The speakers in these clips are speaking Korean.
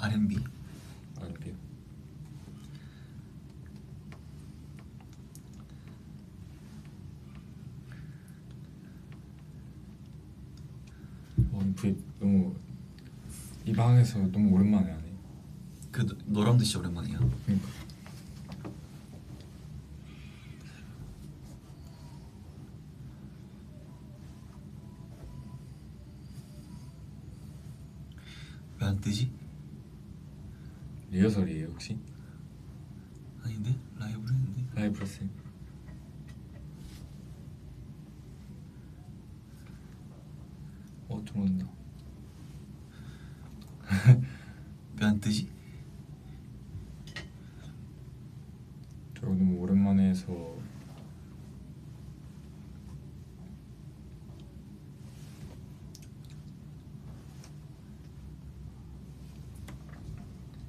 R&B. R&B. 너무 이 방에서 너무 오랜만에 하네. 그 너랑도 진짜 오랜만이야. 그러니까. 왜 안 뜨지? 리허설이에요 혹시? 아닌데? 라이브를 했는데? 라이브 했어요. 들어온다. 왜 안 뜨지? 저 너무 오랜만에 해서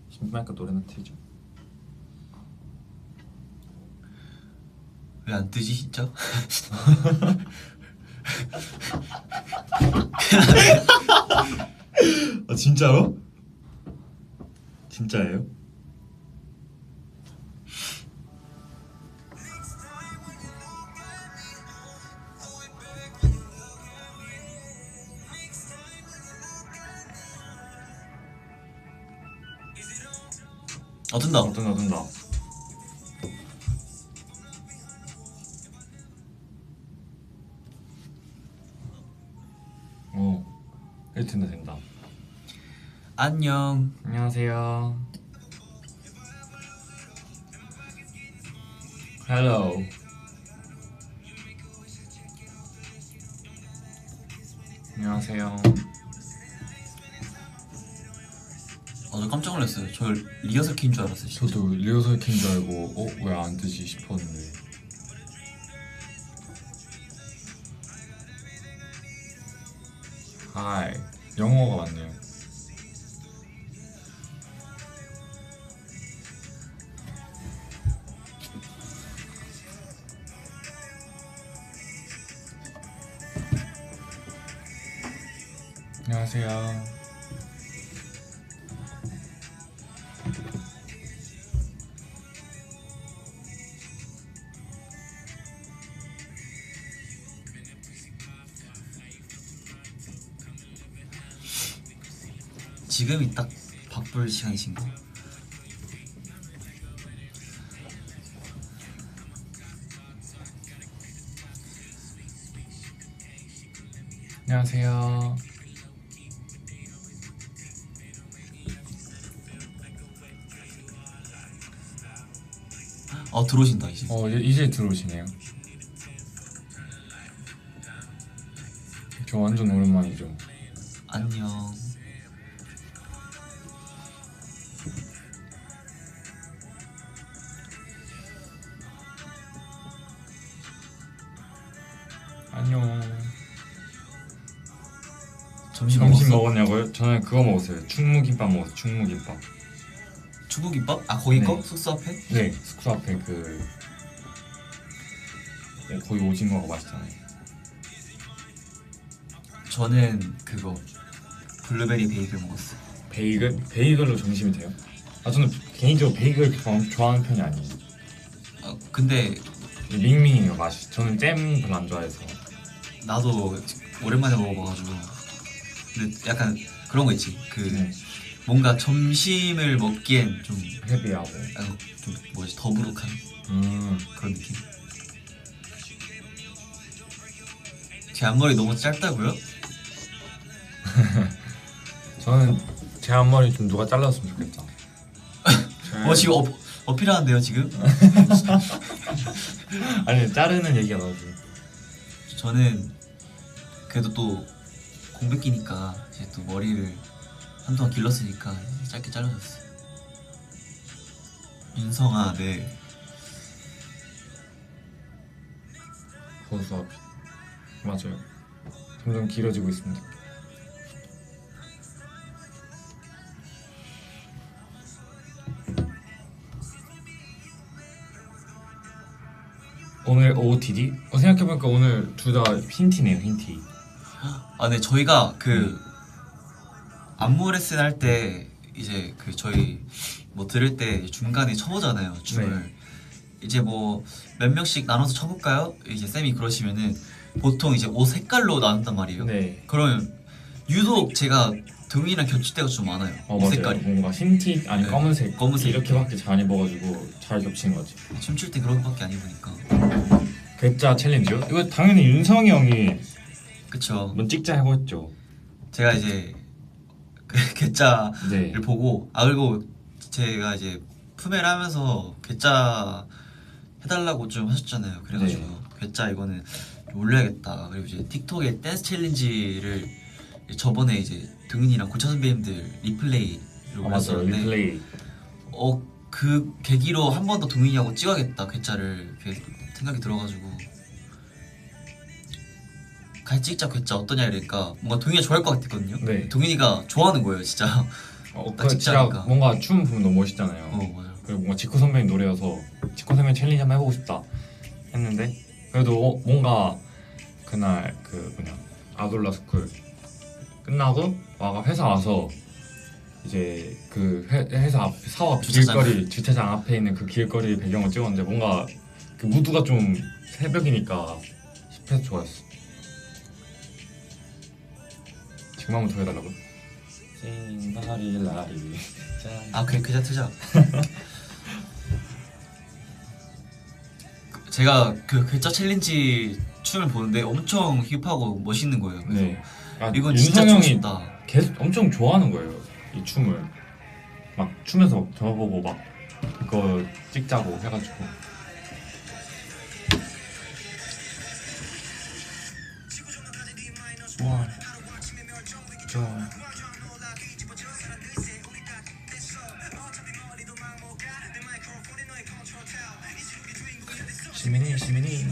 심심하니까 노래나 틀죠. 왜 안 뜨지 진짜? 아 진짜로? 진짜예요? 뜬다. 뜬다. 된다. 안녕. 안녕하세요. Hello. 안녕하세요. 저 깜짝 놀랐어요. 저 리허설 킨 줄 알았어요. 진짜. 저도 리허설 킨 줄 알고 왜 안 뜨지 싶었는데. 하이. 영어가 맞네요. 안녕하세요. 지금이 딱 바쁠 시간이신가? 안녕하세요. 들어오신다 이제. 이제 들어오시네요. 저 완전 오랜만이죠. 안녕. 안녕. 점심 먹었냐고요? 저는 그거 먹었어요. 충무김밥 먹었어요. 충무김밥. 충무김밥? 아 거기 네. 거? 숙소 앞에? 네, 숙소 앞에 거기 오징어가 맛있잖아요. 저는 그거 블루베리 베이글 먹었어요. 베이글? 베이글로 점심이 돼요? 저는 개인적으로 베이글 그렇게 좋아하는 편이 아니에요. 근데 밍밍해요 맛이. 저는 잼 별로 안 좋아해서. 나도 오랜만에 먹어봐가지고. 근데 약간 그런 거 있지. 뭔가 점심을 먹기엔 좀 헤비하고 좀 더부룩한 그런 느낌. 제 앞머리 너무 짧다고요? 저는 제 앞머리 좀 누가 잘랐으면 좋겠다. 지금 어필하는데요 지금? 아니 자르는 얘기가 나오죠. 저는 그래도 또 공백기니까 이제 또 머리를 한동안 길렀으니까 짧게 잘라줬어요. 윤성아, 네. 호수 앞이 맞아요. 점점 길어지고 있습니다. 오늘 OOTD? 생각해보니까 오늘 둘 다 흰티네요. 흰티. 네, 저희가 안무 레슨 할 때 이제 그 저희 뭐 들을 때 중간에 쳐보잖아요 춤을. 네. 이제 뭐 몇 명씩 나눠서 쳐볼까요? 이제 쌤이 그러시면은 보통 이제 옷 색깔로 나눈단 말이에요. 네. 그러면 유독 제가 동이랑 겹칠 때가 좀 많아요. 옷 맞아요. 색깔이. 뭔가 흰티 아니 네. 검은색 검은색. 이렇게밖에 잘 안 입어가지고 잘 겹치는 거지. 춤출 때 그런 거밖에 안 입으니까. 괴짜 챌린지요? 이거 당연히 윤성이 형이 그쵸. 한번 찍자 하고 했죠. 제가 이제 그 괴짜를 네. 보고 그리고 제가 이제 품에를 하면서 괴짜 해달라고 좀 하셨잖아요. 그래가지고 네. 괴짜 이거는 올려야겠다. 그리고 이제 틱톡에 댄스 챌린지를 저번에 이제 등인이랑 고차 선배님들 리플레이로 맞아요. 올렸었는데 리플레이. 그 계기로 한 번 더 동인이하고 찍어야겠다 괴짜를 이렇게 생각이 들어가지고 같이 찍자 괴짜 어떠냐 이러니까 뭔가 동인이가 좋아할 것 같았거든요. 네. 동인이가 좋아하는 거예요 진짜. 딱 그 찍자니까. 제가 뭔가 춤 보면 너무 멋있잖아요. 맞아요. 그리고 뭔가 지코 선배님 노래여서 지코 선배님 챌린지 한번 해보고 싶다 했는데 그래도 뭔가 그날 그 뭐냐 아돌라 스쿨 끝나고 회사 와서 이제 그 회사 앞 사업 앞 주차장. 길거리 주차장 앞에 있는 그 길거리 배경을 찍었는데 뭔가 그 무드가 좀 새벽이니까 힙해서 좋았어. 지금 한번 더 해달라고? 싱바리라리 그래 괴짜 트자. 제가 그 괴짜 챌린지 춤을 보는데 엄청 힙하고 멋있는 거예요. 그래서 네. 이건 진짜 윤성 추고 형이 싶다. 계속 엄청 좋아하는 거예요. 이 춤을 막 춤에서 저보고 막 이거 찍자고 해가지고 와, 시민이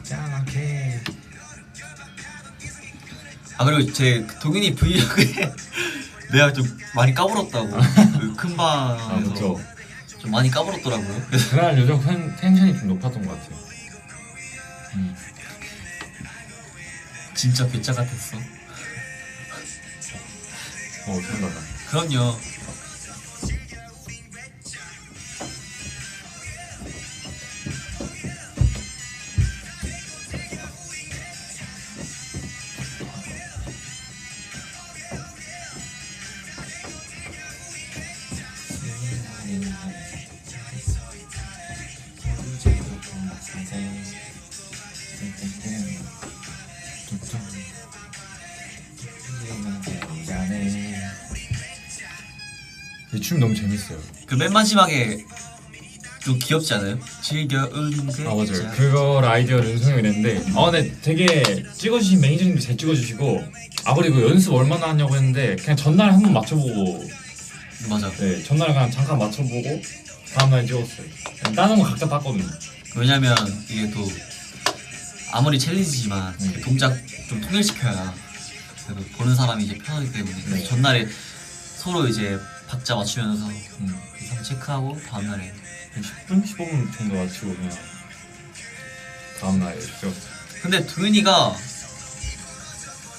짜만게 그리고 제 동인이 브이로그에 내가 좀 많이 까불었다고 그 큰 방에서 그쵸. 좀 많이 까불었더라고요. 그래서 그날 요즘 텐션이 좀 높았던 것 같아요. 진짜 괴짜 같았어. 생각나. 그럼요. 이 춤 너무 재밌어요. 그 맨 마지막에 좀 귀엽지 않아요? 즐겨운 괴짜. 맞아요. 그걸 아이디어를 윤성이 냈는데 근데 되게 찍어주신 매니저님도 잘 찍어주시고 그리고 연습 얼마나 하냐고 했는데 그냥 전날 한번 맞춰보고 맞아. 네 전날 그냥 잠깐 맞춰보고 다음날 찍었어요. 다른 거 각자 봤거든요. 왜냐면 이게 또 아무리 챌린지지만 그 동작 좀 통일시켜야 그래도 보는 사람이 이제 편하기 때문에 그래서 네. 전날에 서로 이제 박자 맞추면서 한번 체크하고 다음날에 10분? 15분 정도 맞추고 그냥 다음날에 찍었어요. 근데 도윤이가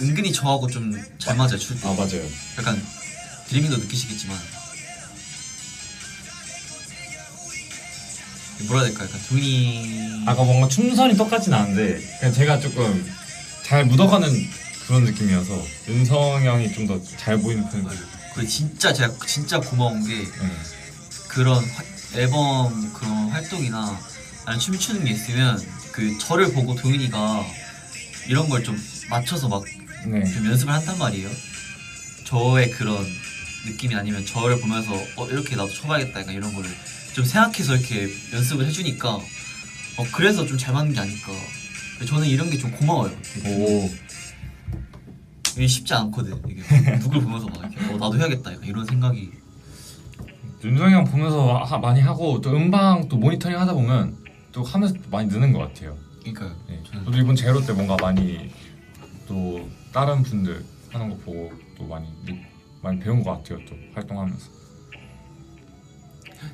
은근히 저하고 좀 잘 맞아요 출 때. 맞아요. 약간 드리밍도 느끼시겠지만 뭐라 해야 될까 약간 도윤이 뭔가 춤선이 똑같진 않은데 그냥 제가 조금 잘 묻어가는 그런 느낌이어서 윤성 형이 좀 더 잘 보이는 편이고 그리고 진짜 제가 진짜 고마운 게 그런 앨범 그런 활동이나 아니면 춤추는 게 있으면 그 저를 보고 도윤이가 이런 걸 좀 맞춰서 막 좀 연습을 한단 말이에요. 저의 그런 느낌이 아니면 저를 보면서 이렇게 나도 쳐봐야겠다 약간 이런 거를 좀 생각해서 이렇게 연습을 해주니까 그래서 좀 잘 맞는 게 아닐까. 저는 이런 게 좀 고마워요. 오. 이게 쉽지 않거든. 이게 누굴 보면서 막 이렇게 나도 해야겠다 약간 이런 생각이. 윤성이 형 보면서 많이 하고 또 음방 또 모니터링 하다 보면 또 하면서 또 많이 느는 것 같아요. 그러니까요. 네. 저는 저도 이번 제로 때 뭔가 많이 또 다른 분들 하는 거 보고 또 많이 배운 것 같아요. 또 활동하면서.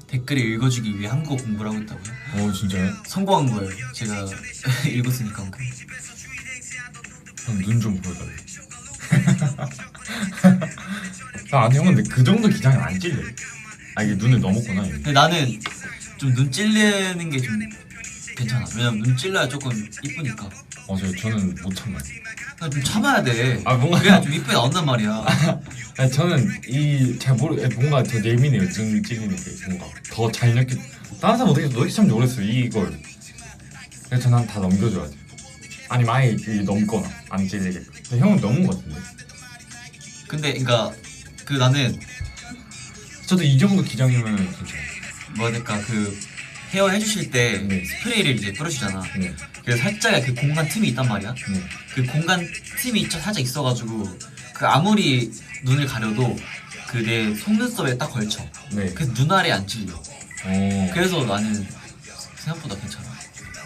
댓글을 읽어주기 위해 한국어 공부를 하고 있다고요? 진짜요? 성공한 거예요. 제가 읽었으니까. 눈 좀 보여달래. 아 형은 근데 그 정도 기장이 안 찔려. 아 이게 눈을 넘었구나 이게. 근데 나는 좀 눈 찔리는 게 좀 괜찮아. 왜냐면 눈 찔러야 조금 이쁘니까. 저는 못 참아요. 그냥 좀 참아야 돼. 아, 뭔가- 그래야 좀 이쁘게 나온단 말이야. 아니, 저는 뭔가 더 예민해요. 눈 찔리는 게 뭔가 더 잘 느껴. 다른 사람 어떻게 참는지 모르겠어요 이걸. 그래서 저는 다 넘겨줘야 돼. 아니면 아예 이 넘거나 안 찔리게. 근데 형은 넘은 것 같은데. 근데 그러니까 그 나는 저도 이 정도 기장이면 괜찮아요. 뭐야 될까 그 헤어 해주실 때 네. 스프레이를 이제 뿌려주잖아. 네. 그래서 살짝 그 공간 틈이 있단 말이야. 네. 그 공간 틈이 살짝 있어가지고 그 아무리 눈을 가려도 그 내 속눈썹에 딱 걸쳐. 네. 그래서 눈 아래 안 찔려. 그래서 그래서 나는 생각보다 괜찮아.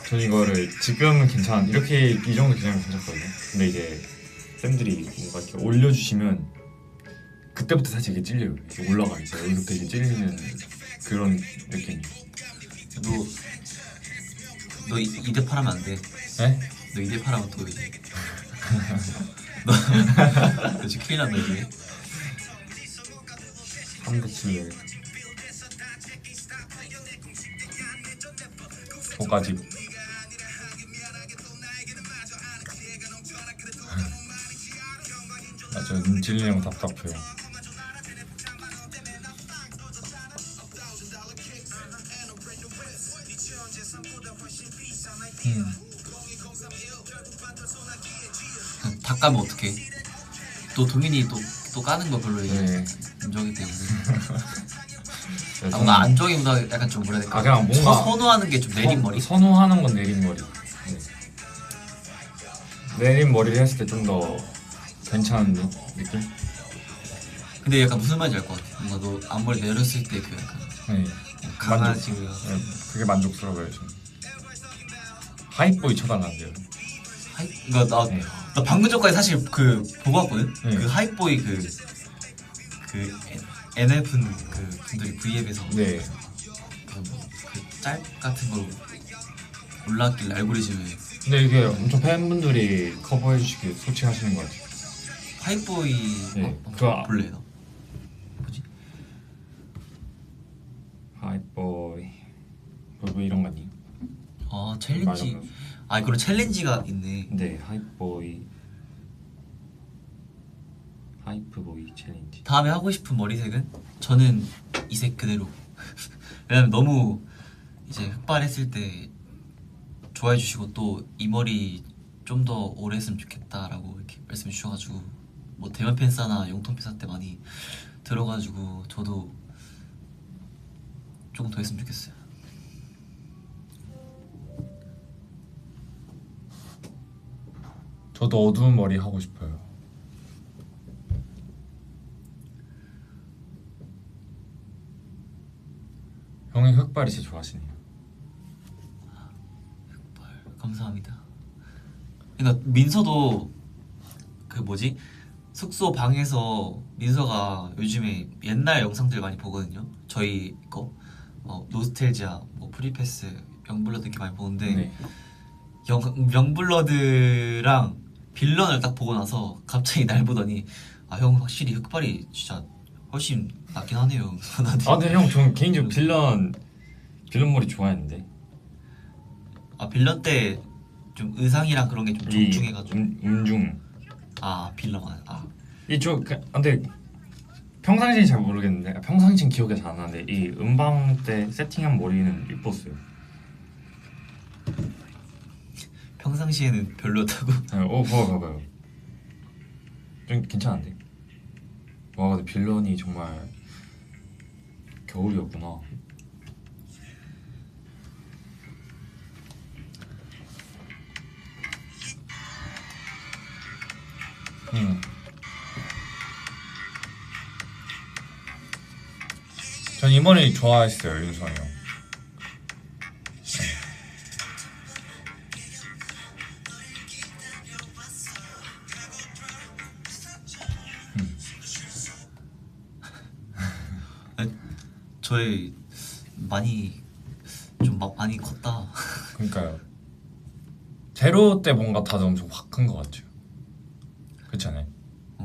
전 이거를 지금은 괜찮아. 이렇게 이 정도 기장이면 괜찮거든요. 근데 이제 쌤들이 뭔가 이렇게 올려주시면 그때부터 살짝 이게 찔려요. 이렇게 올라가 이제 여기부터 이게 찔리는 그런 느낌이. 너 이대팔 하면 안 돼. 네? 너 이대팔 하면 또 이제 너 지금 큰일 난다 이제. 한대 찔려야겠다. 거까지. 맞아요. 눈 찔리는 거 답답해요. 다 까면 어떡해. 또 동민이 또 까는 거 별로 이제 네. 인정이 때문에. 네, 아, 뭔가 안정이보다 약간 좀 뭐라 해야 될까. 그냥 뭔가 선호하는 게 좀 내린 머리. 선호하는 건 내린 머리. 네. 내린 머리를 했을 때 좀 더 괜찮은 느낌? 근데 약간 무슨 말인지 알 것 같아. 뭔가 너 앞머리 내렸을 때 그 약간 네. 강아지. 네, 그게 만족스러워요 저는. 하이보이 쳐달라는데요. 그러니까 네. 나 방금 전까지 사실 그 보고 왔거든. 네. 그 하이보이 그 NF 그 분들이 V앱에서 네. 그짤 같은 걸 올라왔길래 알고리즘에 근데 이게 엄청 팬분들이 커버해주시기 솔직하시는 것 같아요. 하이보이 네. 볼래 너? 뭐지? 하이보이 뭐 이런 거 아니에요? 챌린지. 맞아. 아 그런 챌린지가 있네. 네, 하이보이 하이프보이 챌린지. 다음에 하고 싶은 머리색은 저는 이 색 그대로. 왜냐면 너무 이제 흑발했을 때 좋아해 주시고 또 이 머리 좀 더 오래 했으면 좋겠다라고 이렇게 말씀해 주셔가지고 뭐 대면 팬싸나 용통 팬싸 때 많이 들어가지고 저도 조금 더 했으면 좋겠어요. 저도 어두운 머리 하고 싶어요. 형이 흑발이 진짜 좋아하시네요. 감사합니다. 그러니까 민서도 그 뭐지 숙소 방에서 민서가 요즘에 옛날 영상들 많이 보거든요. 저희 거 노스텔지아, 뭐 프리패스, 영블러드 이렇게 많이 보는데 네. 영블러드랑 빌런을 딱 보고 나서 갑자기 날 보더니 아 형 확실히 흑발이 진짜 훨씬 낫긴 하네요. 나한테. 근데 형 저는 개인적으로 빌런 머리 좋아했는데. 빌런 때 좀 의상이랑 그런 게 좀 정중해가지고. 음중. 빌런 이쪽 근데 평상시엔 잘 모르겠는데 평상시엔 기억이 잘 안 나는데 이 음방 때 세팅한 머리는 이뻤어요. 평상시에는 별로였다고. 네, 봐봐요. 좀 괜찮은데. 와 근데 빌런이 정말 겨울이었구나. 전 이 머리 좋아했어요 윤성이 형. 저희 많이 많이 컸다. 그러니까요. 제로 때 뭔가 다들 엄청 확 큰 것 같죠. 그렇지 않아요?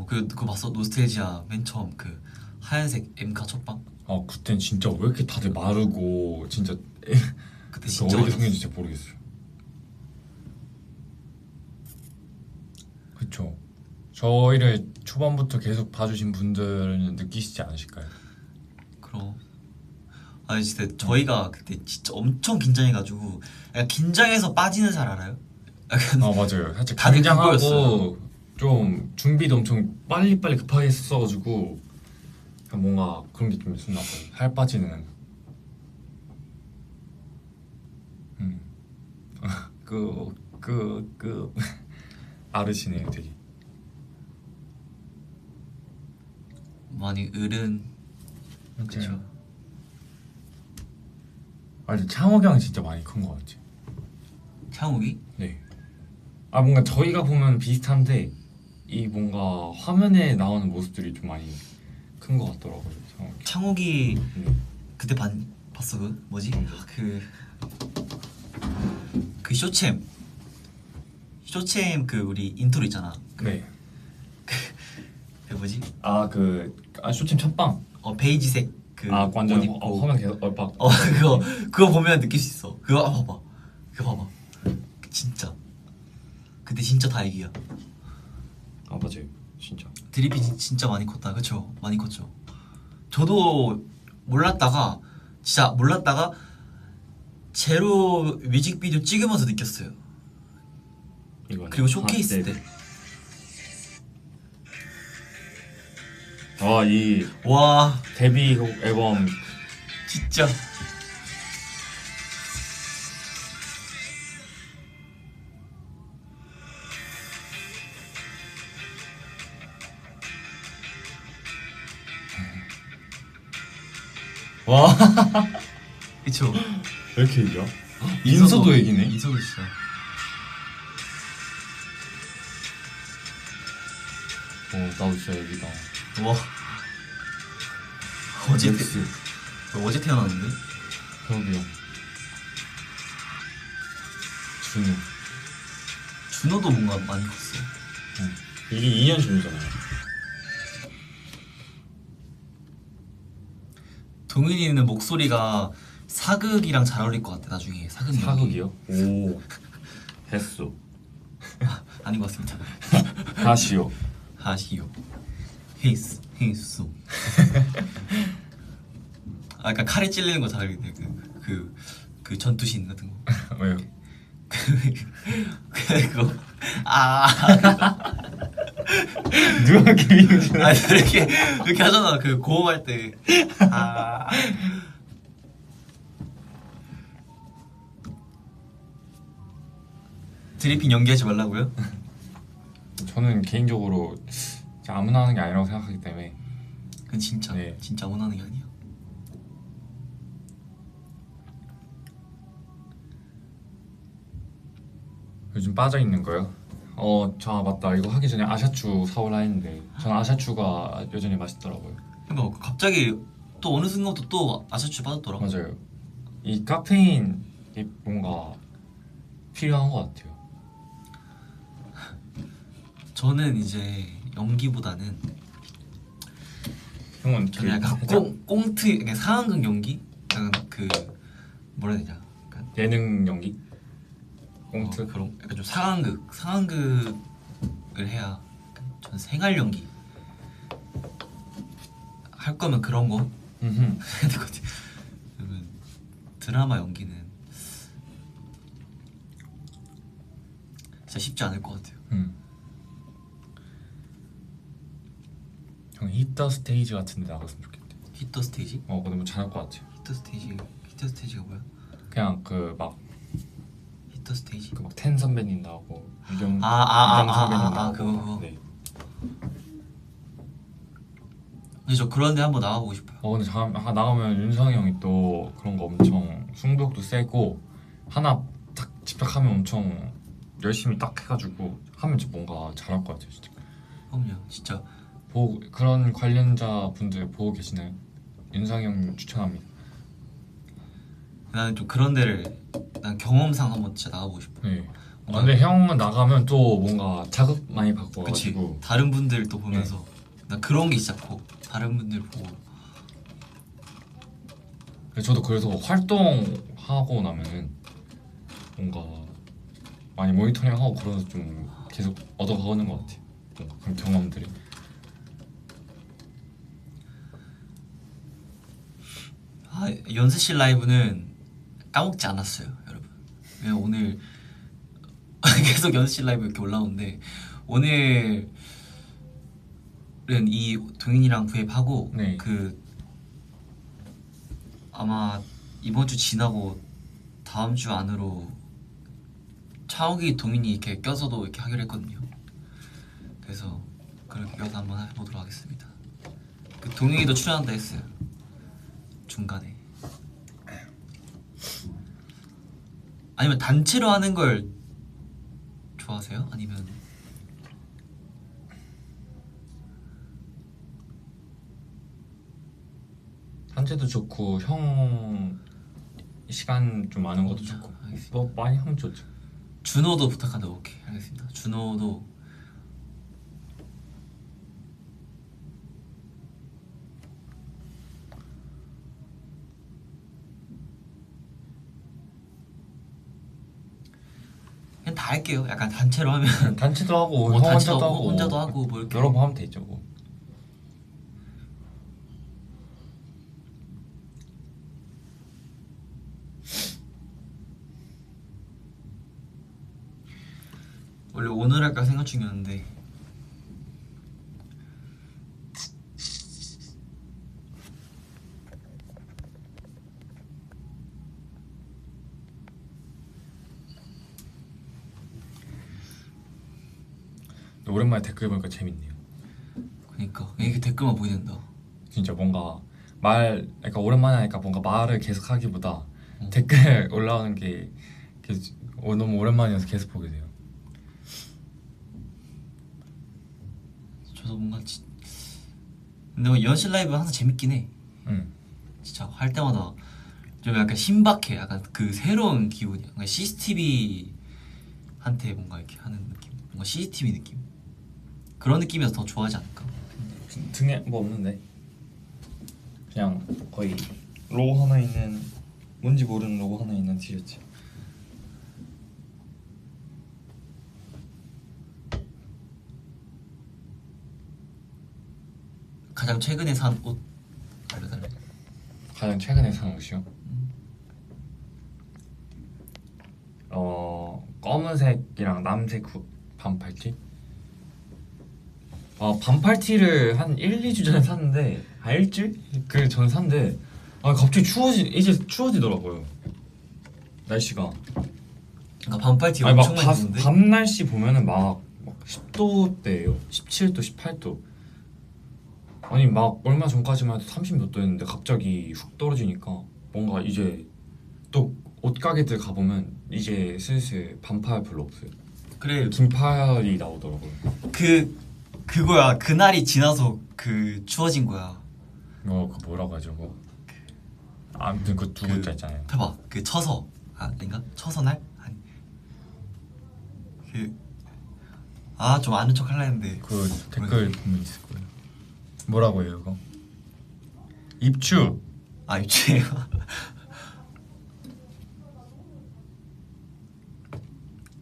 그거 봤어? 노스텔지아 맨 처음 그 하얀색 M카 첫방. 아 그땐 진짜 왜 이렇게 다들 마르고 진짜 그때 진짜 어떻게 어렸어. 생긴지 진짜 모르겠어요. 그쵸. 저희를 초반부터 계속 봐주신 분들은 느끼시지 않으실까요? 그럼 아니 진짜 저희가 그때 진짜 엄청 긴장해가지고 약간 긴장해서 빠지는 살 알아요? 약간 아 맞아요. 살짝 다들 긴장하고 그거였어요. 좀 준비도 엄청 빨리빨리 급하게 했어가지고 그냥 뭔가 그런 게 좀 있었나 봐요. 살 빠지는. 음. 그 아르시네요 되게. 많이 을은 그쵸. 맞아, 창욱이 형이 진짜 많이 큰 것 같지. 창욱이? 네. 아 뭔가 저희가 보면 비슷한데 이 뭔가 화면에 나오는 모습들이 좀 많이 큰 것 같더라고요. 창욱이. 창욱이 네. 그때 봤어 그 뭐지? 뭔데? 그 쇼챔 그 우리 인트로 있잖아. 네. 그 뭐지? 쇼챔 첫방. 베이지색 그 완전 옷 입고 화면 계속 얼빡. 그거 보면 느낄 수 있어. 그거 봐봐. 진짜 그때 진짜 다행이야. 아 맞아요. 진짜. 드리피 진짜 많이 컸다. 그쵸? 많이 컸죠. 저도 몰랐다가 제로 뮤직비디오 찍으면서 느꼈어요. 이거는 그리고 쇼케이스 때 이 와 데뷔곡 앨범 진짜 와 그쵸? 왜 이렇게 얘기야? 인서도 얘기네. 인서도 진짜 나도 진짜 얘기다. 와 어제 넥스. 어제 태어났는데? 혁이 형. 준우. 준호도 뭔가 많이 컸어. 이게 2년 준우잖아요. 동윤이는 목소리가 사극이랑 잘 어울릴 것 같아. 나중에 사극 연기. 사극이요? 오 했어. 아닌 것 같습니다. 다시요. 하시오. 헤이스. 약간 칼에 찔리는 거 잘 어울리네. 그 전투신 같은 거. 왜요? 그거 누가 김민준? 아니 이렇게 하잖아. 그 고음할 때 드리핑 연기하지 말라고요? 저는 개인적으로 진짜 아무나 하는 게 아니라고 생각하기 때문에. 그건 진짜 네. 진짜 원하는 게 아니야. 요즘 빠져 있는 거요? 맞다. 이거 하기 전에 아샤추 사올라 했는데 저는 아샤추가 여전히 맛있더라고요. 그러니까 갑자기 또 어느 순간부터 또 아샤추 빠졌더라. 맞아요. 이 카페인이 뭔가 필요한 것 같아요. 저는 이제 연기보다는 형은 저는 약간 꽁트, 그냥 상황극 연기? 약간 그 뭐라 해야 되냐? 약간 예능 연기? 꽁트? 그런 약간 좀 상황극을 해야 저는 생활 연기 할 거면 그런 거 음흠. 해야 될 것 같아요. 그러면 드라마 연기는 진짜 쉽지 않을 것 같아요. 형 히터 스테이지 같은 데 나갔으면 좋겠대. 히터 스테이지? 그러면 잘할 것 같아요. 히터 스테이지가 뭐야? 그냥 막 히터 스테이지? 텐 선배님 나오고 유경 선배님 나오고 그거. 네. 근데 저 그런 데 한번 나가보고 싶어요. 근데 나가면 윤성이 형이 또 그런 거 엄청 승부욕도 세고 하나 딱 집착하면 엄청 열심히 딱 해가지고 하면 진짜 뭔가 잘할 것 같아요 진짜. 그럼요, 진짜. 그런 관련자 분들 보고 계시나요? 윤성이 형 추천합니다. 나는 좀 그런 데를 난 경험상 한번 진짜 나가보고 싶어. 네. 근데 형은 나가면 또 뭔가 자극 많이 그치. 받고가지고 다른 분들 또 보면서 나 그런 게 시작고 다른 분들 보고. 저도 그래서 활동하고 나면은 뭔가 많이 모니터링하고 그러면서 좀 계속 얻어가는 것 같아요. 뭔가 그런 경험들이. 아, 연습실 라이브는 까먹지 않았어요, 여러분. 왜냐면 오늘 계속 연습실 라이브 이렇게 올라오는데 오늘은 이 동인이랑 구앱하고 네. 그 아마 이번 주 지나고 다음 주 안으로 차오기 동인이 이렇게 껴서도 이렇게 하기로 했거든요. 그래서 그렇게 껴서 한번 해보도록 하겠습니다. 그 동인이도 출연한다 했어요. 중간에. 아니면 단체로 하는 걸 좋아하세요? 아니면 한재도 좋고 형 시간 좀 많은 것도 혼자 좋고 알겠습니다. 뭐 많이 하면 좋죠. 준호도 부탁한다. 오케이, 알겠습니다. 준호도 그냥 다 할게요. 약간 단체로 하면 단체도 하고 뭐 형 단체도 혼자도 하고 하고 혼자도 하고 뭐 이렇게 여러 번 하면 되죠. 뭐. 원래 오늘 할까 생각 중이었는데 오랜만에 댓글 보니까 재밌네요. 그러니까 이게 댓글만 보게 된다. 진짜 뭔가 그러니까 오랜만에 하니까 뭔가 말을 계속 하기보다 댓글 올라오는 게 계속, 너무 오랜만이어서 계속 보게 돼요. 저도 뭔가 근데 뭐 연실 라이브 항상 재밌긴 해. 응. 진짜 할 때마다 좀 약간 신박해. 약간 그 새로운 기분이야. 뭔가 CCTV한테 뭔가 이렇게 하는 느낌. 뭔가 CCTV 느낌. 그런 느낌이어서 더 좋아하지 않을까? 등에 뭐 없는데 그냥 거의 로고 하나 있는 뭔지 모르는 로고 하나 있는 티셔츠. 가장 최근에 산 옷 알려달래. 가장 최근에 산 옷이요? 검은색이랑 남색 반팔티? 반팔티를 한 1, 2주 전에 샀는데 일주일? 그 전에 샀는데 갑자기 이제 추워지더라고요 날씨가. 그러니까 반팔티 아니 엄청 많이 입는데. 밤 날씨 보면은 막 10도대예요 17도 18도. 아니 막 얼마 전까지만 해도 30 몇 도였는데 갑자기 훅 떨어지니까 뭔가 이제 또 옷가게들 가보면 이제 슬슬 반팔 별로 없어요. 그래 긴팔이 나오더라고요. 그거야. 그날이 지나서 그 추워진 거야. 그 뭐라고 하죠? 뭐 아무튼 그 두 글자 있잖아요. 봐봐. 그 처서 아닌가? 처서 날? 아니 좀 아는 척 할라 했는데 그 댓글 보면 있을 거예요. 뭐라고 해요 이거? 입추. 입추예요.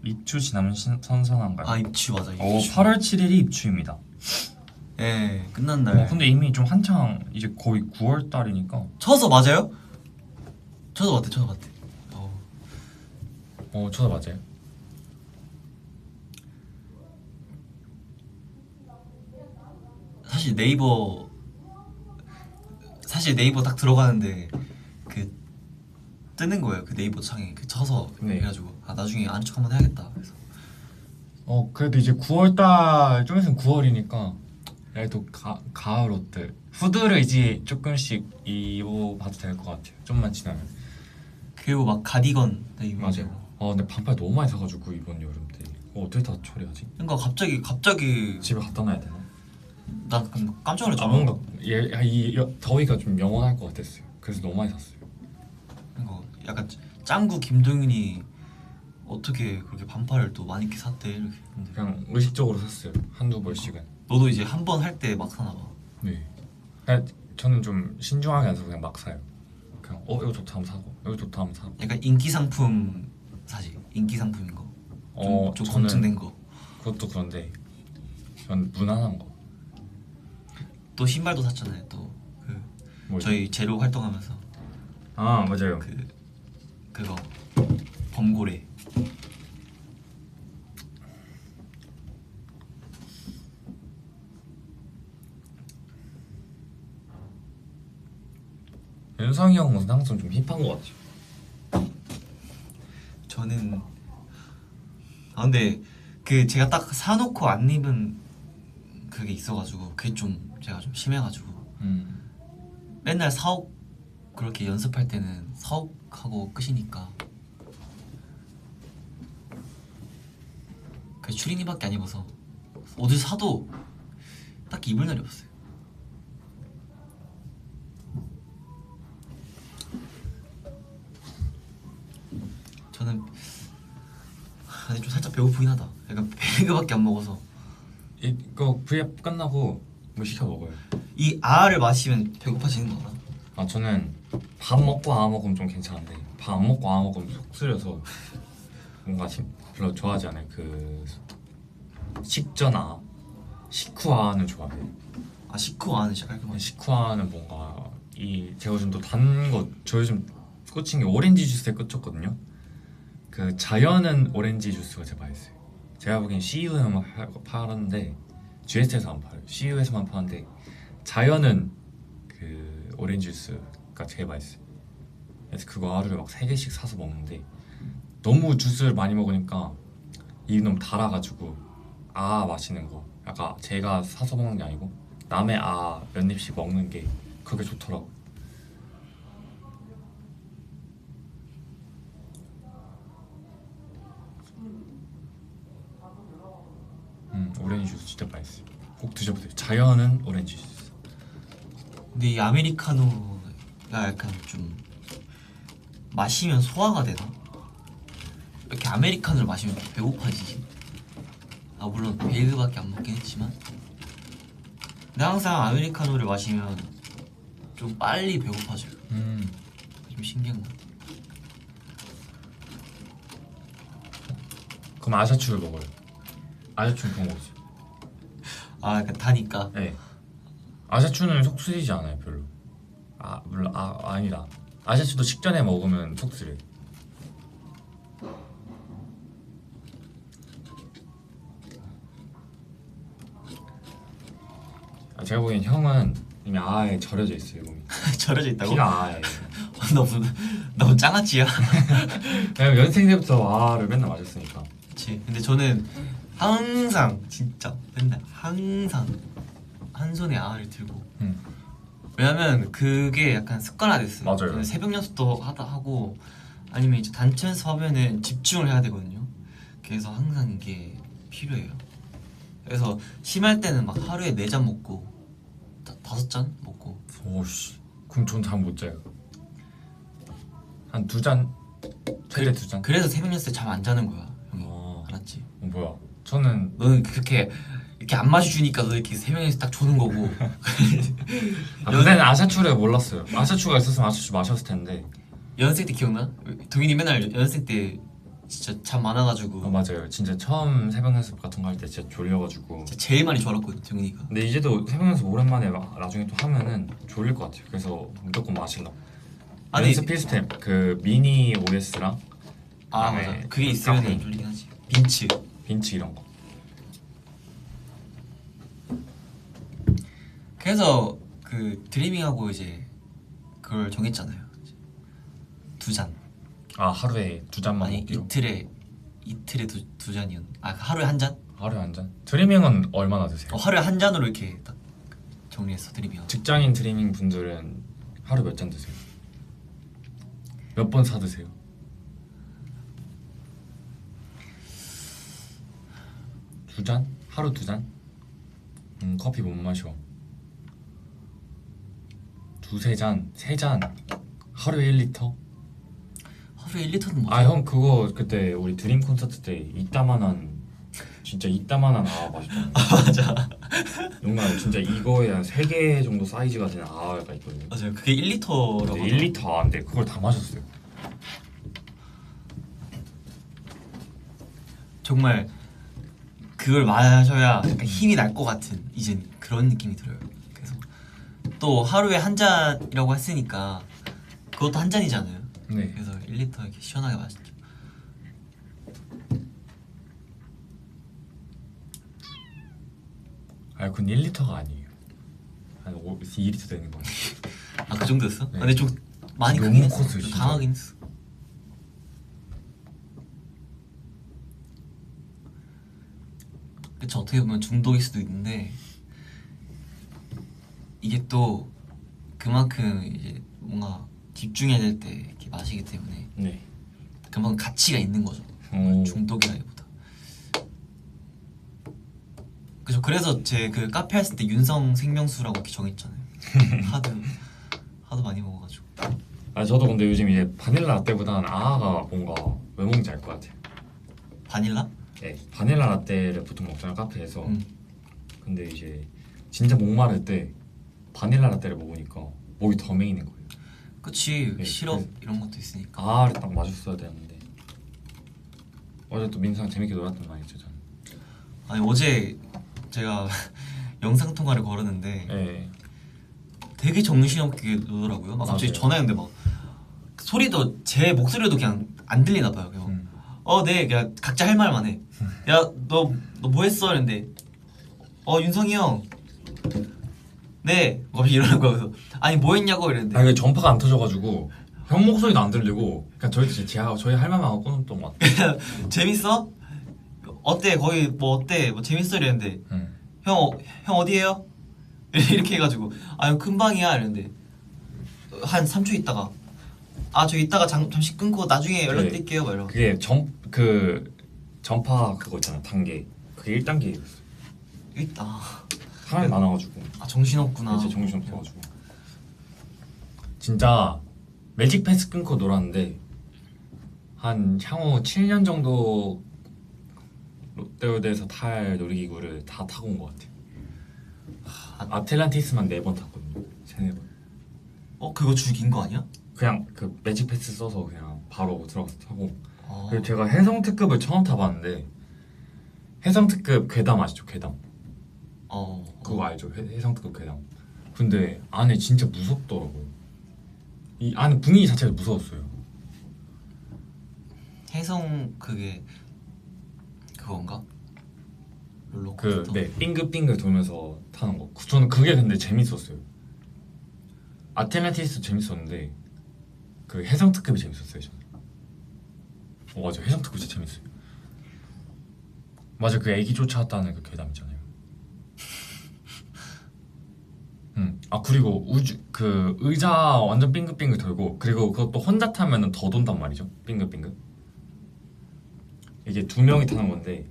입추 지나면 선선한가요? 입추 맞아. 입추. 8월 7일이 입추입니다. 예, 끝난 날. 근데 이미 좀 한창 이제 거의 9월 달이니까. 처서 맞아요? 처서 맞대. 처서 맞대. 저도 맞아요. 사실 네이버 딱 들어가는데 그 뜨는 거예요. 그 네이버 창에 그 쳐서. 네. 그래가지고 나중에 아는 척 한번 해야겠다. 그래서 그래도 이제 9월 달 좀 있으면 9월이니까 또 가을 옷들 후드를 이제 조금씩 입어봐도 될 것 같아요. 좀만 지나면. 그리고 막 가디건 입으면 맞아요. 근데 반팔 너무 많이 사가지고 이번 여름 때 어떻게 다 처리하지? 그러니까 갑자기 집에 갖다 놔야 되나? 나 깜짝 놀랐잖아. 뭔가 이 더위가 좀 영원할 것 같았어요. 그래서 너무 많이 샀어요. 그러니까 약간 짱구 김동윤이 어떻게 그렇게 반팔을 또 많이 이렇게 샀대 이렇게. 그냥 의식적으로 샀어요. 한두 벌씩은. 너도 이제 한 번 할 때 막 사나 봐. 네. 그냥 저는 좀 신중하게 안 사고 그냥 막 사요. 그냥 이거 좋다 하면 사고 이거 좋다 하면 사고. 약간 인기 상품 사지. 인기 상품인 거. 좀 저는 검증된 거. 그것도 그런데 전 무난한 거. 또 신발도 샀잖아요. 또 그 뭐죠? 저희 제로 활동하면서 아 맞아요. 그거 범고래. 윤성이 형 옷은 항상 좀 힙한 것 같아요. 저는 근데 그 제가 딱 사놓고 안 입은 그게 있어가지고 그게 좀 제가 좀 심해가지고 맨날 사옥 그렇게 연습할 때는 사옥하고 끝이니까 그 추리닝밖에 안 입어서 옷을 사도 딱 입을 날이 없어요. 저는 근데 좀 살짝 배고프긴 하다. 약간 배그밖에 안 먹어서. 이거 V앱 끝나고 뭐 시켜 먹어요. 이 아를 마시면 배고파지는 거구나. 아 저는 밥 먹고 아 먹으면 좀 괜찮은데 밥 안 먹고 아 먹으면 속 쓰려서 뭔가 별로 좋아하지 않아요. 그 식전 아 식후아는 좋아해요. 아 식후 아는 진짜 깔끔하지. 식후아는 뭔가 제가 요즘 또 단 거 저 요즘 꽂힌 게 오렌지 주스에 꽂혔거든요. 그 자연은 오렌지 주스가 제일 맛있어요. 제가 보기엔 CU에만 팔았는데 GS에서 안 팔아요. CU에서만 파는데 자연은 그 오렌지 주스가 제일 맛있어요. 그래서 그거 하루에 막 3개씩 사서 먹는데 너무 주스를 많이 먹으니까 입이 너무 달아가지고 아 마시는 거 약간 제가 사서 먹는 게 아니고 남의 아 몇 입씩 먹는 게 그게 좋더라고. 오렌지 주스 진짜 맛있어요. 꼭 드셔보세요. 자연은 오렌지 주스. 근데 이 아메리카노가 약간 좀 마시면 소화가 되나? 이렇게 아메리카노를 마시면 배고파지지. 아 물론 베이그밖에 안 먹긴 했지만 근데 항상 아메리카노를 마시면 좀 빨리 배고파져요. 좀 신기한 것 같아. 그럼 아샤추를 먹어요. 아샤추는 그런 거 없어요. 아 약간 다니까. 네. 아샤추는 속 쓰리지 않아요 별로. 아 물론 아니다. 아샤추도 식전에 먹으면 속 쓰려. 제가 보기엔 형은 이미 아에 절여져 있어요 몸이. 절여져 있다고? 피가 아에. 너무 짱아찌야. 왜냐면 연생 때부터 아를 맨날 마셨으니까. 그치. 근데 저는 항상 진짜 맨날 항상 한 손에 아를 들고. 왜냐면 그게 약간 습관화됐어요. 맞아요. 저는 새벽 연습도 하고 아니면 이제 단체 연습하면은 집중을 해야 되거든요. 그래서 항상 이게 필요해요. 그래서 심할 때는 막 하루에 4잔 먹고 5잔 먹고. 오씨. 그럼 전 잠 못 자요. 한 2잔 최대 2잔. 그래서 새벽 연습 때 잠 안 자는 거야 형이. 아. 알았지? 뭐야? 저는 너는 그렇게 이렇게 안 마셔주니까 너 이렇게 새벽 연습 딱 조는 거고. 그때는 아샤추를 몰랐어요. 아샤추가 있었으면 아샤추 마셨을 텐데. 연습생 때 기억나? 동인이 맨날 연습생 때 진짜 잠 많아가지고 맞아요. 진짜 처음 새벽 연습 같은 거 할 때 진짜 졸려가지고. 진짜 제일 많이 졸았거든 동인이가. 근데 이제도 새벽 연습 오랜만에 나중에 또 하면은 졸릴 것 같아요. 그래서 무조건 마시려고. 아니, 연습 필수템 그 미니 OS랑 아 그다음에 맞아. 그게 있으면 카페인. 졸리긴 하지. 빈츠. 빈츠 이런 거. 그래서 그 드리밍하고 이제 그걸 정했잖아요. 2잔. 아 하루에 2잔만 아니 먹기로. 이틀에 두 잔이었. 아 하루에 한 잔? 하루에 한 잔. 드리밍은 얼마나 드세요? 하루에 한 잔으로 이렇게 딱 정리했어 드리밍. 직장인 드리밍 분들은 하루 몇 잔 드세요? 몇 번 사 드세요? 두 잔? 하루 2잔? 커피 못 마셔. 2-3잔, 3잔 하루에 1리터? 하루에 하루에 1리터는 못. 아 형 그거 그때 우리 드림 콘서트 때 이따만한 진짜 이따만한 마셨잖아. 맞아. 정말 진짜 이거에 한 3개 정도 사이즈가 되는 아가 있거든요. 맞아요. 그게 1리터라고. 근데 1리터 안돼. 그걸 다 마셨어요. 정말 그걸 마셔야 약간 힘이 날 것 같은 이젠 그런 느낌이 들어요. 그래서 또 하루에 한 잔이라고 했으니까 그것도 한 잔이잖아요. 네. 그래서 1리터 이렇게 시원하게 마시죠. 아 그건 1리터가 아니에요. 한 2리터 되는 거예요. 아 그 정도였어? 네. 근데 좀 많이 너무 크긴 했어. 컸어요, 좀 진짜. 당하긴 했어. 그쵸, 어떻게 보면 중독일 수도 있는데 이게 또 그만큼 이제 뭔가 집중해야 될 때 이렇게 마시기 때문에 네. 그만큼 가치가 있는 거죠. 오. 중독이라기보다. 그죠. 그래서 제 그 카페 했을 때 윤성 생명수라고 이렇게 정했잖아요. 하도 많이 먹어가지고. 아 저도 근데 요즘 이제 바닐라 라떼보다는 아아가 뭔가 왜 먹는지 알 것 같아요. 바닐라? 네. 바닐라 라떼를 보통 먹잖아요 카페에서. 응. 근데 이제 진짜 목마를 때 바닐라 라떼를 먹으니까 목이 더 메이는 거예요. 그치. 네, 시럽 그래서- 이런 것도 있으니까. 아아를 딱 마셨어야 되는데 어제 또 민상 재밌게 놀았단 말이죠 저는. 아니 어제 제가 영상 통화를 걸었는데 네. 되게 정신없게 노더라고요. 막 갑자기 맞아요. 전화했는데 막 소리도 제 목소리도 그냥 안 들리나 봐요. 그냥 네, 그냥 각자 할 말만 해. 야, 너 뭐 했어? 이랬는데 윤성이 형. 네. 갑자기 이러는 거야. 그래서 아니 뭐 했냐고 이랬는데. 아 이게 전파가 안 터져가지고 형 목소리도 안 들리고 그냥 저희 할 말만 하고 끊었던 것 같아요. 재밌어? 어때? 거기 뭐 어때? 뭐 재밌어? 이랬는데 형 어디에요? 이렇게 해가지고 형 금방이야 이랬는데 한 3초 있다가 저 이따가 잠시 끊고 나중에 연락드릴게요. 막 이러고. 그게 전파 그거 있잖아 단계 그게 1단계였어요. 있다. 사람이 많아가지고 정신없구나. 이제 정신없어가지고 진짜 매직 패스 끊고 놀았는데 한 향후 7년 정도 롯데월드에서 탈 놀이기구를 다 타고 온 것 같아요. 아틀란티스만 4번 탔거든요. 3-4번. 그거 죽인 거 아니야? 그냥 그 매직 패스 써서 그냥 바로 들어가서 타고. 아. 그리고 제가 해성 특급을 처음 타봤는데 해성 특급 괴담 아시죠? 괴담. 그거 알죠? 해성 특급 괴담. 근데 안에 진짜 무섭더라고요. 이 안에 분위기 자체가 무서웠어요. 해성 그건가? 롤러코스터. 네 빙글빙글 돌면서 타는 거. 저는 그게 근데 재밌었어요. 아틀란티스도 재밌었는데 그 해성 특급이 재밌었어요 저는. 맞아 해성 특급 진짜 재밌어요. 맞아 그 애기 쫓아왔다는 그 괴담 있잖아요. 그리고 그 의자 완전 빙글빙글 돌고 그리고 그것도 혼자 타면은 더 돈단 말이죠. 빙글빙글. 이게 2명이 타는 건데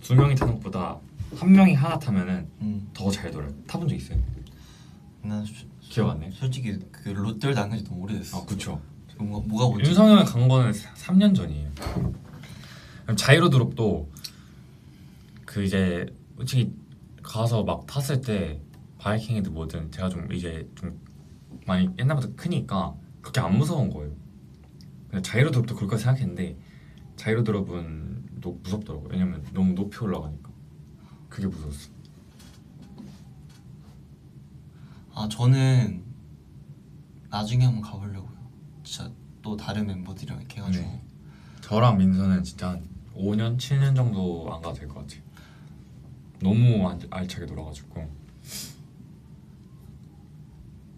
2명이 타는 것보다 1명이 하나 타면은 더 잘 돌아요. 타본 적 있어요? 난 기억 안 나. 솔직히 그 롯데월드 안 간지 너무 오래됐어. 그쵸. 뭐가 뭔지. 윤성이 형이 간 거는 3년 전이에요. 자이로 드롭도 그 이제 솔직히 가서 막 탔을 때 바이킹이든 뭐든 제가 좀 이제 좀 많이 옛날부터 크니까 그렇게 안 무서운 거예요. 근데 자이로 드롭도 그럴 거 생각했는데 자이로 드롭은 또 무섭더라고요. 왜냐면 너무 높이 올라가니까 그게 무서웠어. 저는 나중에 한번 가보려고요. 진짜 또 다른 멤버들이랑 이렇게 해가지고. 네. 저랑 민서는 진짜 한 5년, 7년 정도 안 가도 될 것 같아요. 너무 알차게 놀아가지고.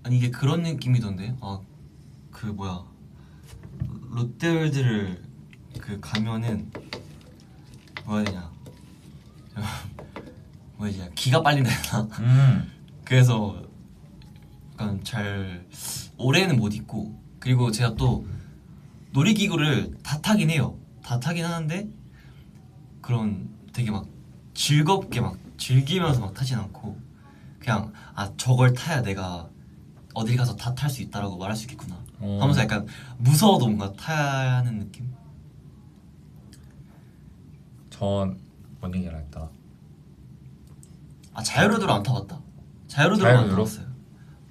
아니 이게 그런 느낌이던데. 그 뭐야, 롯데월드를 가면은 뭐야 되냐 뭐지, 기가 빨린다 해야 되나? 그래서 약간 잘 올해는 못 있고, 그리고 제가 또 놀이기구를 다 타긴 해요. 다 타긴 하는데 그런 되게 막 즐겁게 막 즐기면서 막 타진 않고 그냥 저걸 타야 내가 어딜 가서 다 탈 수 있다라고 말할 수 있겠구나 하면서 약간 무서워도 뭔가 타는 느낌? 전 뭔 얘기를 했다. 아 자유로드로 안 타봤다. 자유로드로 안 자유로드로? 타봤어요.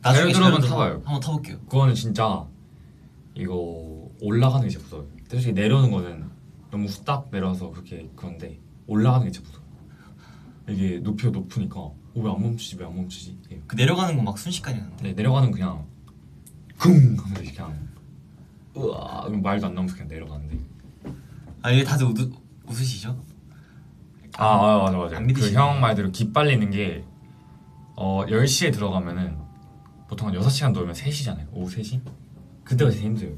나중에 자유로드로는 자유로드로 타봐요. 한번 타볼게요. 그거는 진짜 이거 올라가는 게 진짜 무서워요. 솔직히 내려오는 거는 너무 후딱 내려와서 그렇게 그런데 올라가는 게 진짜 무서워요. 이게 높이가 높으니까 왜 안 멈추지 왜 안 멈추지. 예. 그 내려가는 거 막 순식간이었는데. 네, 내려가는 그냥 쿵 하면서 그냥 으아 말도 안 나오면서 그냥 내려가는데. 아 이게 다들 웃으시죠? 맞아. 안 그 믿으시네. 형 말대로 기빨리는 게 10시에 들어가면은 보통 한 6시간 놀면 3시잖아요. 오후 3시? 그때가 제일 힘들어요.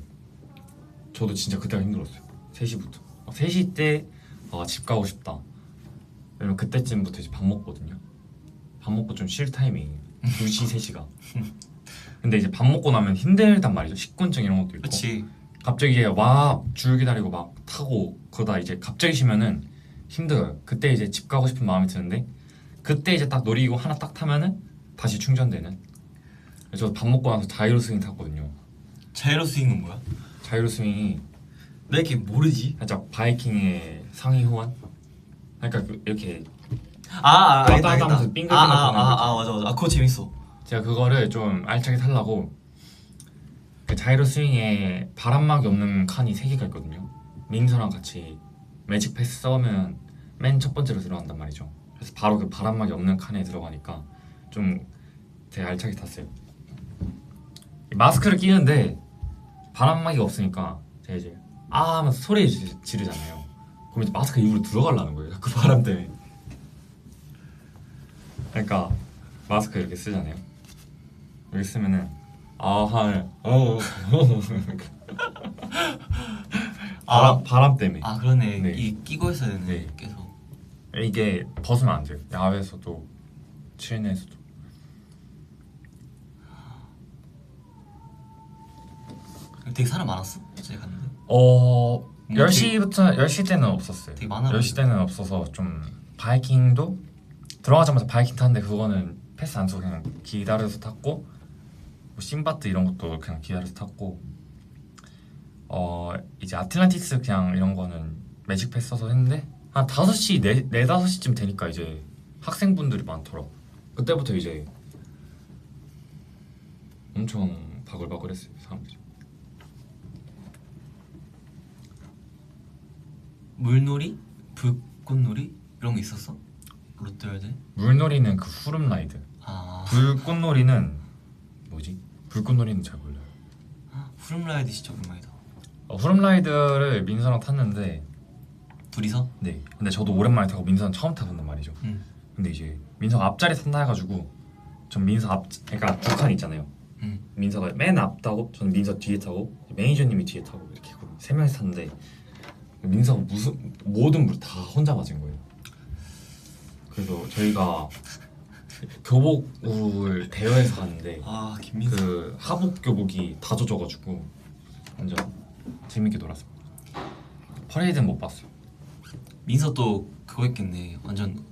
저도 진짜 그때가 힘들었어요. 3시부터 3시 때 집 가고 싶다. 왜냐면 그때쯤부터 이제 밥 먹거든요. 밥 먹고 좀 쉴 타이밍 2시, 3시가. 근데 이제 밥 먹고 나면 힘들단 말이죠. 식곤증 이런 것도 있고. 그치. 갑자기 이제 와 줄 기다리고 막 타고 그러다 이제 갑자기 쉬면은 힘들어요. 그때 이제 집 가고 싶은 마음이 드는데 그때 이제 딱 놀이기구 하나 딱 타면은 다시 충전되는. 그래서 밥 먹고 나서 자이로 스윙 탔거든요. 자이로 스윙은 뭐야? 자이로 스윙이 왜 이렇게 모르지? 살짝 바이킹의 상위 호환? 그러니까 이렇게 알겠다 하면서 알겠다. 빙글빙글 도는 맞아. 아 그거 재밌어. 제가 그거를 좀 알차게 타려고 그 자이로 스윙에 바람막이 없는 칸이 3개가 있거든요. 민서랑 같이 매직 패스 써면 맨 첫 번째로 들어간단 말이죠. 그래서 바로 그 바람막이 없는 칸에 들어가니까 좀 되게 알차게 탔어요. 마스크를 끼는데 바람막이가 없으니까 제가 이제 하면서 소리 지르잖아요. 그럼 이제 마스크 입으로 들어가려는 거예요. 그 바람 때문에. 그러니까 마스크 이렇게 쓰잖아요. 여기 쓰면은 바람 때문에. 아 그러네. 네. 이 끼고 있어야 되네. 네. 계속. 이게 벗으면 안 돼요. 야외에서도 실내에서도. 되게 사람 많았어? 어제 갔는데. 10시부터 10시 때는 없었어요. 되게 많아 10시 때는 없어서 좀 바이킹도 들어가자마자 바이킹 탔는데 그거는 패스 안 쓰고 그냥 기다려서 탔고 뭐 심바트 이런 것도 그냥 기다려서 탔고 이제 아틀란티스 그냥 이런 거는 매직 패스 써서 했는데 한 5시, 5시쯤 되니까 이제 학생분들이 많더라고. 그때부터 이제 엄청 바글바글했어요 사람들이. 물놀이? 불꽃놀이? 이런 거 있었어? 롯데월드? 물놀이는 그 후름라이드. 아 불꽃놀이는 뭐지? 불꽃놀이는 잘 몰라요. 후름라이드 진짜 오랜만이다. 후름라이드를 민서랑 탔는데 둘이서? 네. 근데 저도 오랜만에 타고 민서는 처음 타본단 말이죠. 근데 이제 민서가 앞자리 탄다 해가지고 전 민서 그러니까 두 칸 있잖아요. 민서가 맨 앞 타고 저는 민서 뒤에 타고 매니저님이 뒤에 타고 이렇게 3명이서 탔는데 민서가 모든 물 다 혼자 맞은 거예요. 그래서 저희가 교복을 대여해서 갔는데 김민서 그 하복 교복이 다 젖어가지고 완전 재밌게 놀았습니다. 퍼레이드는 못 봤어요. 민서 또 그거 했겠네. 완전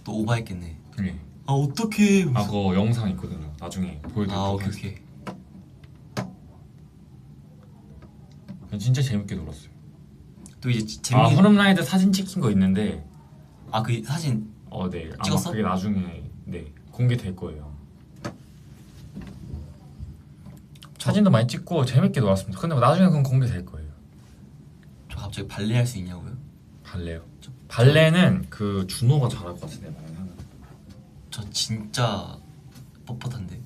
또 오바했겠네. 네. 어떡해. 그거 영상 있거든요. 나중에 보여드릴게요. 오케이. 진짜 재밌게 놀았어요. 또 이제 재밌는 후름라이드 사진 찍힌 거 있는데 그 사진 네. 찍었어? 아마 그게 나중에 공개될 거예요. 사진도 많이 찍고 재밌게 놀았습니다. 근데 나중에 그건 공개될 거예요. 저 갑자기 발레 할 수 있냐고요? 발레요? 발레는 그 준호가 잘할 것 같은데 나는. 저 진짜 뻣뻣한데.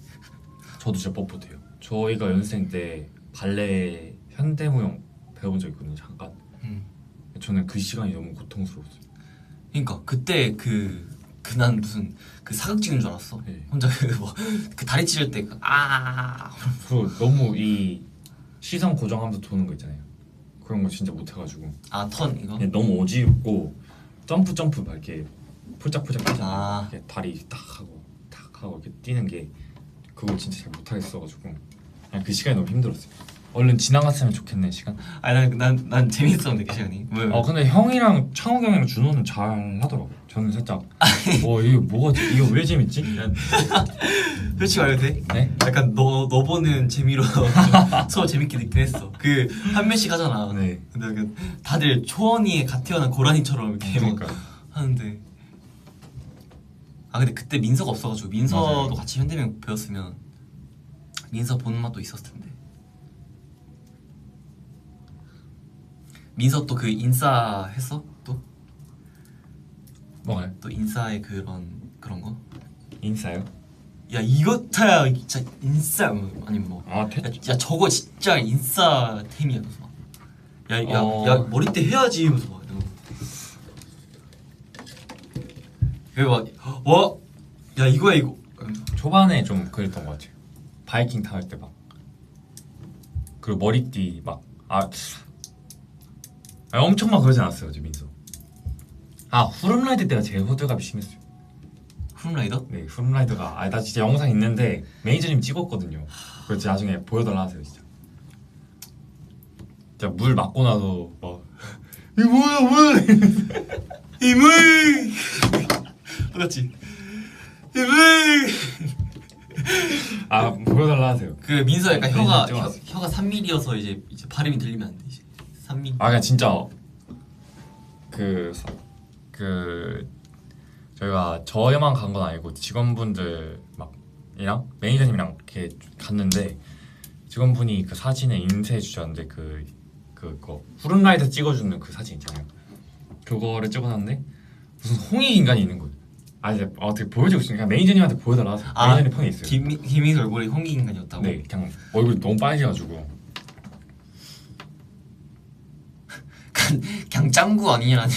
저도 진짜 뻣뻣해요. 저희가 연습생 때 발레 현대무용 배워본 적 있거든요. 잠깐. 저는 그 시간이 너무 고통스러웠어요. 그러니까 그때 난 무슨 그 사극 찍는 줄 알았어. 네. 혼자 그 다리 찢을 때 그리고 너무 이 시선 고정하면서 도는 거 있잖아요. 그런 거 진짜 못해가지고 턴 이거? 너무 어지럽고 점프 막 이렇게 폴짝폴짝 뛰잖아요. 이렇게 다리 딱 하고 이렇게 뛰는 게 그거 진짜 잘 못하겠어가지고 그냥 그 시간이 너무 힘들었어요. 얼른 지나갔으면 좋겠네 시간. 난 재밌었는데 그 시간이. 왜? 근데 형이랑 창욱 형이랑 준호는 잘 하더라고. 저는 살짝 이거 뭐가 이거 왜 재밌지? 솔직히 말해도 돼? 네? 약간 너 보는 재미로 서로 재밌게 듣긴 했어. 그 한 명씩 하잖아. 네. 근데 약간 다들 초원이에 갓 태어난 고라니처럼 이렇게 막 그러니까 하는데. 아 근데 그때 민서가 없어가지고 민서도 맞아요. 같이 현대명 배웠으면 민서 보는 맛도 있었을 텐데. 민서 또 그 인싸 했어? 또? 뭐가요? 또 인싸의 그런 거? 인싸요? 야 이거타야 진짜 인싸 뭐, 아니면 뭐 아 야 저거 진짜 인싸 템이야 그래서 야야 야, 머리띠 해야지 하면서 막 이러고 막와야 이거야 이거 초반에 좀 그랬던 것 같아요. 바이킹 타올 때 막 그리고 머리띠 엄청 막 그러진 않았어요, 저 민서. 후룸라이드 때가 제일 호들갑이 심했어요. 푸른라이더? 네, 후룸라이드가 나 진짜 영상 있는데 매니저님 찍었거든요. 그래서 나중에 보여달라 하세요, 진짜. 진짜 물 맞고 나서 막 이거 뭐야 이물 똑같지 이물 보여달라 하세요. 그 민서 약간 네, 혀가 찍어놨어. 혀가 3mm여서 이제 발음이 들리면 안 돼 이제 3mm 그냥 진짜 저희가 저희만 간 건 아니고 직원분들 막이랑 매니저님이랑 이렇게 갔는데 직원분이 그 사진에 인쇄해 주셨는데 그거 후룸라이드 찍어주는 그 사진 있잖아요. 그거를 찍어놨는데 무슨 홍익 인간이 있는 거예요. 이제 어떻게 보여주고 있으니까 매니저님한테 보여달라 하세요. 매니저님 폰에 있어요. 김민서 얼굴이 홍기 인간이었다고? 네, 그냥 얼굴이 너무 빨개가지고 그냥 짱구 아니냐뇨.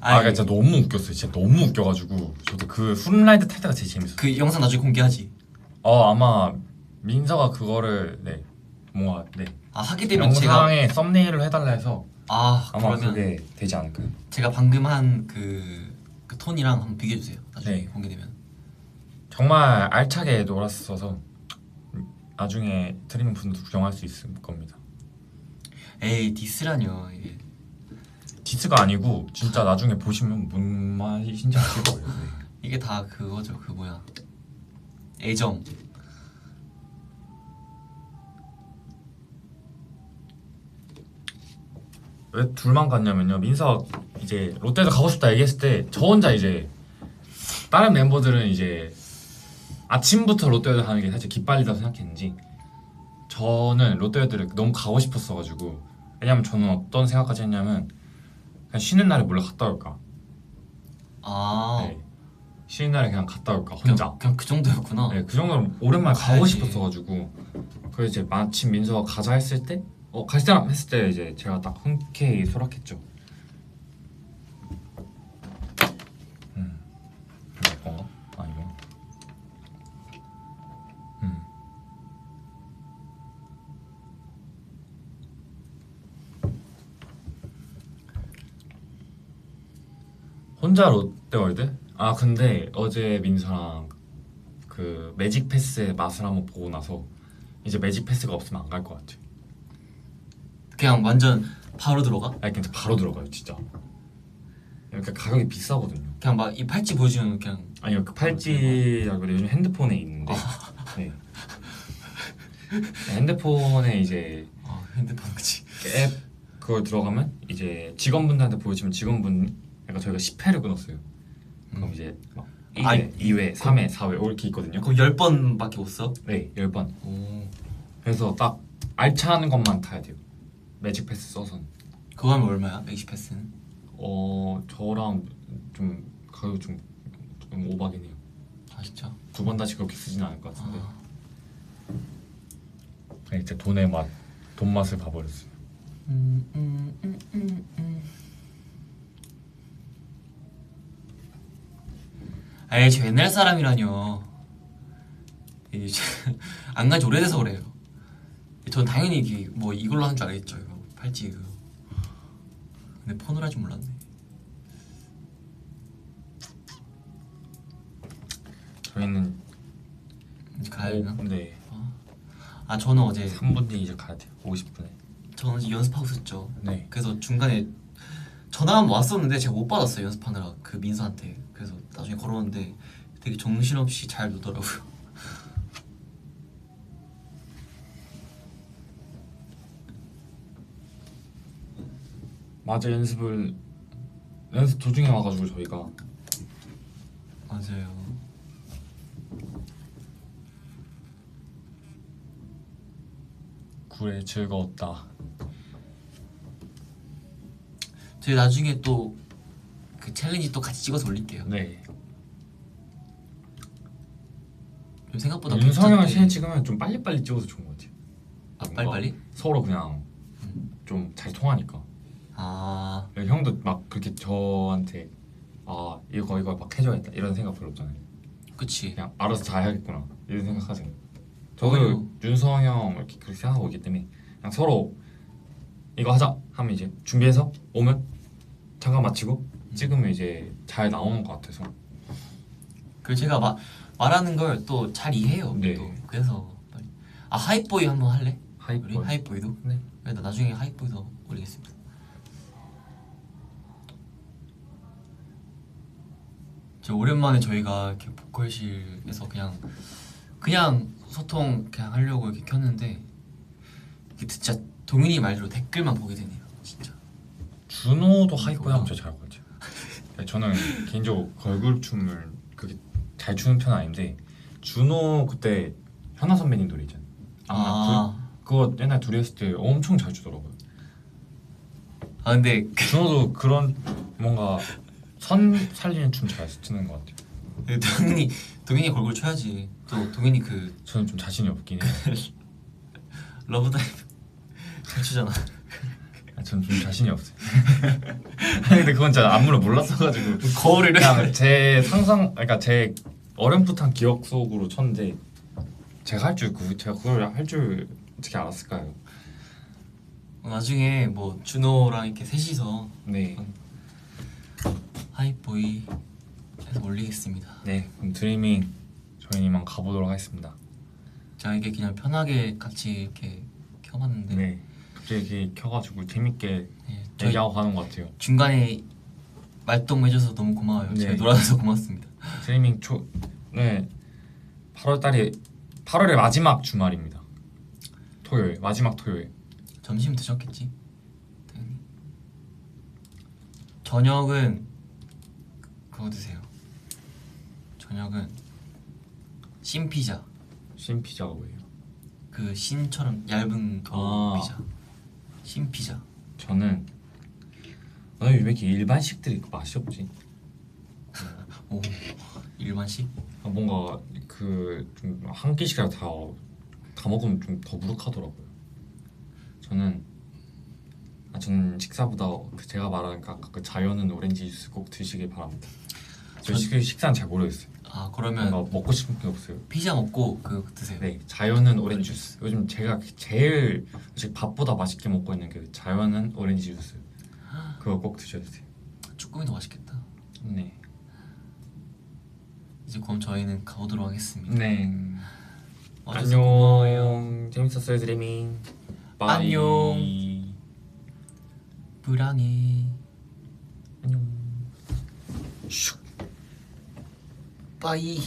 그러니까 진짜 너무 웃겼어요. 진짜 너무 웃겨가지고 저도 그 후룸라이드 탈 때가 제일 재밌었어요. 그 영상 나중에 공개하지. 아마 민서가 그거를 뭔가 하게 되면 제가 영상에 썸네일을 해달라 해서 아마 그러면 그게 되지 않을까요? 제가 방금 한 그 톤이랑 한번 비교해 주세요. 나중에 네. 공개되면. 정말 알차게 놀았어서 나중에 트리밍 분도 구경할 수 있을 겁니다. 에이 디스라뇨 이게. 디스가 아니고 진짜 나중에 보시면 뭔 말인지 아실 거예요. 네. 이게 다 그거죠. 그 뭐야 애정. 왜 둘만 갔냐면요. 민서 이제 롯데도 가고 싶다 얘기했을 때 저 혼자 이제 다른 멤버들은 이제 아침부터 롯데를 가는 게 사실 기빨리다고 생각했는지 저는 롯데월드를 너무 가고 싶었어가지고. 왜냐면 저는 어떤 생각까지 했냐면 그냥 쉬는 날에 몰래 갔다 올까. 네. 쉬는 날에 그냥 갔다 올까 혼자. 그냥 그 정도였구나. 네, 그 정도로 오랜만에 가고 가야지. 싶었어가지고. 그래서 이제 마침 민서가 가자 했을 때 갈 사람 했을 때 이제 제가 딱 흔쾌히 소락했죠. 이건가? 이거. 혼자 롯데월드? 근데 어제 민서랑 그 매직 패스의 맛을 한번 보고 나서 이제 매직 패스가 없으면 안 갈 것 같아요. 그냥 완전 바로 들어가? 진짜 바로 들어가요, 진짜. 그러니까 가격이 비싸거든요. 그냥 막 이 팔찌 보여주면 그냥. 아니요, 그 팔찌라고 요즘 핸드폰에 있는데. 네. 핸드폰에 이제 핸드폰 그치. 앱 그걸 들어가면 이제 직원분들한테 보여주면 그러니까 저희가 10회를 끊었어요. 그럼 이제 막 1회, 2회, 3회, 4회 이렇게 있거든요. 그럼 10번밖에 못 써? 네, 10번. 오. 그래서 딱 알차는 것만 타야 돼요. 매직 패스 써서는. 그거 하면 얼마야? 매직 패스는? 저랑 좀 가격이 좀 오바긴 해요. 진짜? 두 번 다시 그렇게 쓰진 않을 것 같은데. 그냥 진짜 돈 맛을 봐버렸어요. 에이 저 옛날 사람이라뇨. 안 간지 오래돼서 그래요. 전 당연히 이걸로 한 줄 알겠죠. 이거 팔찌 그거. 근데 폰으로 할 줄 몰랐네. 저희는 이제 가야 되나? 네. 저는 어제 3분 뒤에 이제 가야 돼요. 50분에. 저는 어제 연습하고 있었죠. 네. 그래서 중간에 전화가 왔었는데 제가 못 받았어요. 연습하느라 그 민서한테. 그래서 나중에 걸어오는데 되게 정신없이 잘 노더라고요. 맞아 연습 도중에 와가지고 저희가 맞아요. 굴에 즐거웠다. 저희 나중에 또 그 챌린지 또 같이 찍어서 올릴게요. 네. 생각보다 윤성이랑 괜찮게- 신을 찍으면 좀 빨리빨리 찍어서 좋은 것 같아요. 아, 뭔가 빨리빨리? 서로 그냥 좀 잘 통하니까. 아, 형도 막 그렇게 저한테 아 이거 막 해줘야겠다 이런 생각 별로 없잖아요. 그치. 그냥 알아서 잘 해야겠구나 이런 생각하잖아요. 저도 오히려. 윤성 형 이렇게 그렇게 생각하고 있기 때문에 그냥 서로 이거 하자 하면 이제 준비해서 오면 잠깐 마치고 찍으면 이제 잘 나오는 것 같아서. 그리고 제가 말하는 걸 또 잘 이해해요. 네. 또. 그래서 빨리. 아, 하이보이 한번 할래? 우리 하이퍼. 하이보이도? 네. 그래, 나 나중에 하이보이도 올리겠습니다. 저 오랜만에 저희가 이렇게 보컬실에서 그냥 소통 그냥 하려고 이렇게 켰는데 이게 진짜 동윤이 말대로 댓글만 보게 되네요. 진짜. 준호도 하이퍼 하면 진짜 잘할 것 같아요. 저는 개인적으로 걸그룹 춤을 그렇게 잘 추는 편은 아닌데 준호 그때 현아 선배님 노래 있잖아요. 그거 옛날 둘이 했을 때 엄청 잘 추더라고요. 아 근데 준호도 그런 뭔가 선 살리는 춤 잘 추는 것 같아요. 그 동윤이 걸그룹 쳐야지. 또 동윤이 그 저는 좀 자신이 없긴 해요. 러브다이브 잘 추잖아. 저는 좀 자신이 없어요. 아니 근데 그건 진짜 안무를 몰랐어가지고 거울을 그냥 제 상상, 그러니까 제 어렴풋한 기억 속으로 쳤는데 제가 그걸 할 줄 어떻게 알았을까요? 나중에 뭐 준호랑 이렇게 셋이서 네, 하이보이 해서 올리겠습니다. 네 그럼 드리밍 저희는 이만 가보도록 하겠습니다. 제가 이게 그냥 편하게 같이 이렇게 켜봤는데 네, 갑자기 이렇게 켜가지고 재밌게 네, 저희 얘기하고 가는 것 같아요. 중간에 말동해줘서 너무 고마워요. 네. 저희 놀아줘서 고맙습니다. 드리밍 네 8월의 마지막 주말입니다. 토요일, 마지막 토요일. 점심 드셨겠지? 당연히. 저녁은 그거 드세요. 저녁은 신피자. 신피자가 뭐예요? 그 신처럼 얇은 거 아. 피자. 신피자. 저는 왜 이렇게 일반식들이 맛이 없지? 오, 일반식? 뭔가 그 좀 한 끼씩이라 다 먹으면 좀 더부룩하더라고요. 저는 식사보다 제가 말한 아까 그 자연은 오렌지 주스 꼭 드시길 바랍니다. 저 식사는 잘 모르겠어요. 아 그러면 뭔가 먹고 싶은 게 없어요. 피자 먹고 그거 드세요. 네, 자연은 오렌지 주스. 요즘 제가 제일 사실 밥보다 맛있게 먹고 있는 게 자연은 오렌지 주스. 그거 꼭 드셔야 돼요. 쭈꾸미도 맛있겠다. 네. 이제 그럼 저희는 가보도록 하겠습니다. 네. 와줘서 고마워요. 안녕. 재밌었어요, 드리밍. 바이. 안녕. 불안해. 안녕. 빠이.